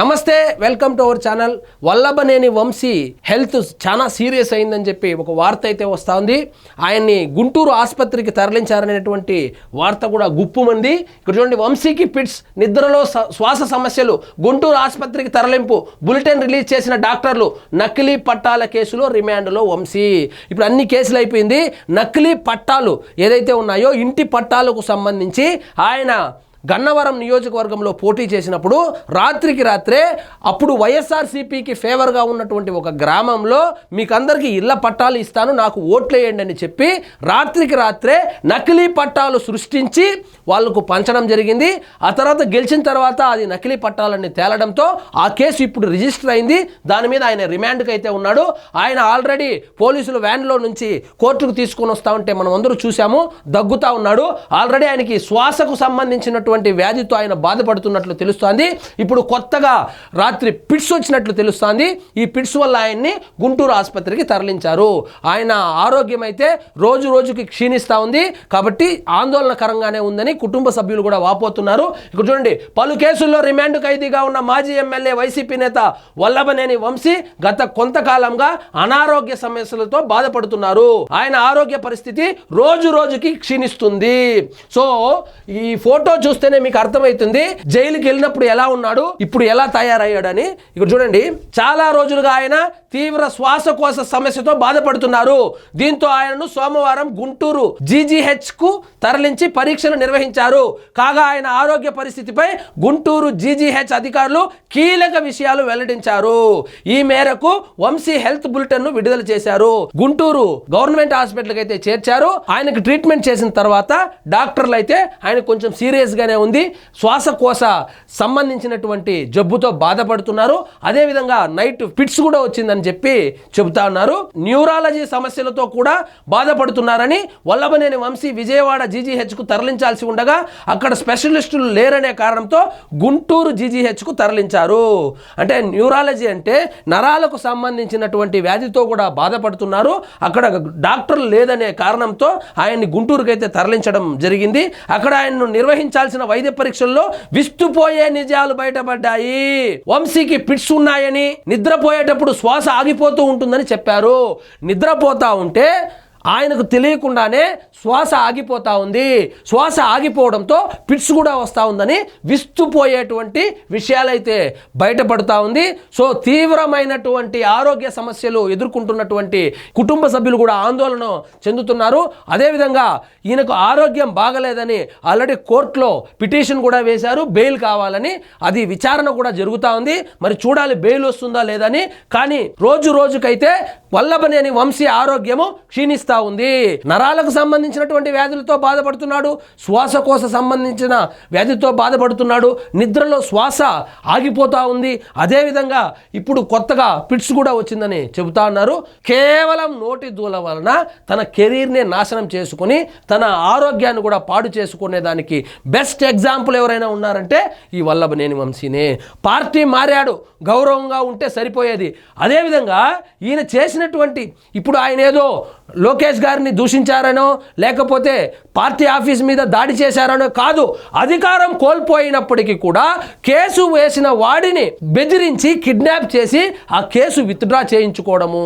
నమస్తే, welcome to our channel. Vallabhaneni Vamsi health చాలా serious అయిందని చెప్పి ఒక వార్త అయితే వస్తూ ఉంది. ఆయన్ని గుంటూరు ఆసుపత్రికి తరలించారనేటువంటి వార్త కూడా గుప్పుమంది. ఇక్కడ చూడండి, వంశీకి పిట్స్, నిద్రలో శ్వాస సమస్యలు, గుంటూరు ఆసుపత్రికి తరలింపు, బులెటిన్ రిలీజ్ చేసిన డాక్టర్లు, నకిలీ పట్టాల కేసులో రిమాండ్లో వంశీ. ఇప్పుడు అన్ని కేసులు అయిపోయింది. నకిలీ పట్టాలు ఏదైతే ఉన్నాయో, ఇంటి పట్టాలకు సంబంధించి ఆయన గన్నవరం నియోజకవర్గంలో పోటీ చేసినప్పుడు రాత్రికి రాత్రే అప్పుడు వైఎస్ఆర్సీపీకి ఫేవర్గా ఉన్నటువంటి ఒక గ్రామంలో మీకందరికీ ఇళ్ల పట్టాలు ఇస్తాను, నాకు ఓట్లేయండి అని చెప్పి రాత్రికి రాత్రే నకిలీ పట్టాలు సృష్టించి వాళ్ళకు పంచడం జరిగింది. ఆ తర్వాత గెలిచిన తర్వాత అది నకిలీ పట్టాలని తేలడంతో ఆ కేసు ఇప్పుడు రిజిస్టర్ అయింది. దాని మీద ఆయన రిమాండ్కి అయితే ఉన్నాడు. ఆయన ఆల్రెడీ పోలీసులు వ్యాన్లో నుంచి కోర్టుకు తీసుకొని వస్తా ఉంటే మనం అందరూ చూసాము, దగ్గుతా ఉన్నాడు. ఆల్రెడీ ఆయనకి శ్వాసకు సంబంధించినటువంటి వ్యాధితో ఆయన బాధపడుతున్నట్లు తెలుస్తోంది. ఇప్పుడు కొత్తగా రాత్రి పిట్స్ వచ్చినట్లు తెలుస్తోంది. ఈ పిట్స్ వల్ల ఆయన్ని గుంటూరు ఆసుపత్రికి తరలించారు. ఆయన ఆరోగ్యం అయితే రోజు రోజుకి క్షీణిస్తూ ఉంది. కాబట్టి ఆందోళనకరంగానే ఉందని కుటుంబ సభ్యులు కూడా వాపోతున్నారు. ఇక్కడ చూడండి, పలు కేసుల్లో రిమాండ్ ఖైదీగా ఉన్న మాజీ ఎమ్మెల్యే వైసీపీ నేత వల్లభనేని వంశీ గత కొంతకాలంగా అనారోగ్య సమస్యలతో బాధపడుతున్నారు. ఆయన ఆరోగ్య పరిస్థితి రోజు రోజుకి క్షీణిస్తుంది. సో ఈ ఫోటో చూస్తే మీకు అర్థమవుతుంది జైలుకి వెళ్ళినప్పుడు ఎలా ఉన్నాడు, ఇప్పుడు ఎలా తయారయ్యాడని. ఇక్కడ చూడండి, చాలా రోజులుగా ఆయన తీవ్ర శ్వాసకోశ సమస్యతో బాధపడుతున్నారు. దీంతో ఆయనను సోమవారం గుంటూరు జీజీహెచ్ కు తరలించి పరీక్షలు నిర్వహించారు. కాగా ఆయన ఆరోగ్య పరిస్థితిపై గుంటూరు జీజీహెచ్ అధికారులు కీలక విషయాలు వెల్లడించారు. ఈ మేరకు వంశీ హెల్త్ బులెటిన్ ను విడుదల చేశారు. గుంటూరు గవర్నమెంట్ హాస్పిటల్ అయితే చేర్చారు. ఆయనకు ట్రీట్మెంట్ చేసిన తర్వాత డాక్టర్లు అయితే ఆయన కొంచెం సీరియస్ గానే ఉంది, శ్వాసకోశ సంబంధించినటువంటి జబ్బుతో బాధపడుతున్నారు, అదేవిధంగా నైట్ ఫిట్స్ కూడా వచ్చిందని చెప్పి చెబుతా ఉన్నారు. న్యూరాలజీ సమస్యలతో కూడా బాధపడుతున్నారని వల్లభనేని వంశీ విజయవాడ జీజీహెచ్ కు తరలించాల్సి ఉండగా అక్కడ స్పెషలిస్టులు లేరనే కారణంతో గుంటూరు జీజీహెచ్ కు తరలించారు. అంటే న్యూరాలజీ అంటే నరాలకు సంబంధించినటువంటి వ్యాధితో కూడా బాధపడుతున్నారు. అక్కడ డాక్టర్లు లేదనే కారణంతో ఆయన్ని గుంటూరుకి అయితే తరలించడం జరిగింది. అక్కడ ఆయన్ను నిర్వహించాల్సిన వైద్య పరీక్షల్లో విస్తుపోయే నిజాలు బయటపడ్డాయి. వంశీకి పిట్స్ ఉన్నాయని, నిద్రపోయేటప్పుడు శ్వాస ఆగిపోతూ ఉంటుందని చెప్పారు. నిద్రపోతా ఉంటే ఆయనకు తెలియకుండానే శ్వాస ఆగిపోతూ ఉంది. శ్వాస ఆగిపోవడంతో పిట్స్ కూడా వస్తూ ఉందని విస్తుపోయేటువంటి విషయాలైతే బయటపడుతూ ఉంది. సో తీవ్రమైనటువంటి ఆరోగ్య సమస్యలు ఎదుర్కొంటున్నటువంటి కుటుంబ సభ్యులు కూడా ఆందోళన చెందుతున్నారు. అదేవిధంగా ఈయనకు ఆరోగ్యం బాగలేదని ఆల్రెడీ కోర్టులో పిటిషన్ కూడా వేశారు, బెయిల్ కావాలని. అది విచారణ కూడా జరుగుతూ ఉంది. మరి చూడాలి బెయిల్ వస్తుందా లేదని. కానీ రోజు రోజుకైతే వల్లభనేని వంశీ ఆరోగ్యము క్షీణిస్తా ఉంది. నరాలకు సంబంధించినటువంటి వ్యాధులతో బాధపడుతున్నాడు, శ్వాసకోశ సంబంధించిన వ్యాధితో బాధపడుతున్నాడు, నిద్రలో శ్వాస ఆగిపోతా ఉంది. అదేవిధంగా ఇప్పుడు కొత్తగా పిట్స్ కూడా వచ్చిందని చెబుతా ఉన్నారు. కేవలం నోటి దూల వలన తన కెరీర్నే నాశనం చేసుకుని తన ఆరోగ్యాన్ని కూడా పాడు చేసుకునే దానికి బెస్ట్ ఎగ్జాంపుల్ ఎవరైనా ఉన్నారంటే ఈ వల్లభనేని వంశీనే. పార్టీ మారాడు, గౌరవంగా ఉంటే సరిపోయేది. అదేవిధంగా ఈయన చేసినటువంటి, ఇప్పుడు ఆయన ఏదో లోకేష్ గారిని దూషించారనో లేకపోతే పార్టీ ఆఫీస్ మీద దాడి చేశారనో కాదు, అధికారం కోల్పోయినప్పటికీ కూడా కేసు వేసిన వాడిని బెదిరించి కిడ్నాప్ చేసి ఆ కేసు విత్డ్రా చేయించుకోవడము,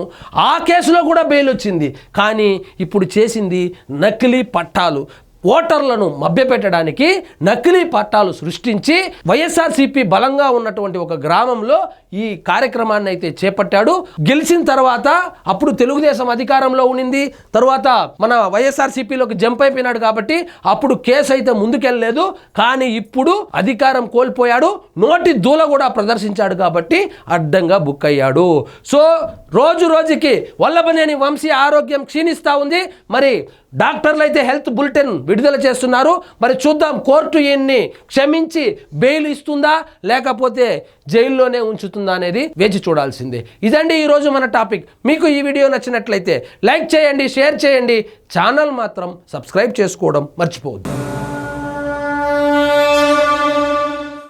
ఆ కేసులో కూడా బెయిల్ వచ్చింది. కానీ ఇప్పుడు చేసింది నకిలీ పట్టాలు. ఓటర్లను మభ్యపెట్టడానికి నకిలీ పట్టాలు సృష్టించి వైఎస్ఆర్సీపీ బలంగా ఉన్నటువంటి ఒక గ్రామంలో ఈ కార్యక్రమాన్ని అయితే చేపట్టాడు. గెలిచిన తర్వాత అప్పుడు తెలుగుదేశం అధికారంలో ఉండింది, తర్వాత మన వైఎస్ఆర్సీపీలోకి జంప్ అయిపోయినాడు కాబట్టి అప్పుడు కేసు అయితే ముందుకెళ్ళలేదు. కానీ ఇప్పుడు అధికారం కోల్పోయాడు, నోటి దూల కూడా ప్రదర్శించాడు కాబట్టి అడ్డంగా బుక్ అయ్యాడు. సో రోజు రోజుకి వల్లభనేని వంశీ ఆరోగ్యం క్షీణిస్తూ ఉంది. మరి డాక్టర్లు అయితే హెల్త్ బులెటిన్ విడుదల చేస్తున్నారు. మరి చూద్దాం కోర్టు ఈయన్ని క్షమించి బెయిల్ ఇస్తుందా లేకపోతే జైల్లోనే ఉంచుతుందా అనేది వేచి చూడాల్సిందే. ఇదండి ఈరోజు మన టాపిక్. మీకు ఈ వీడియో నచ్చినట్లయితే లైక్ చేయండి, షేర్ చేయండి, ఛానల్ మాత్రం సబ్స్క్రైబ్ చేసుకోవడం మర్చిపోవద్దు.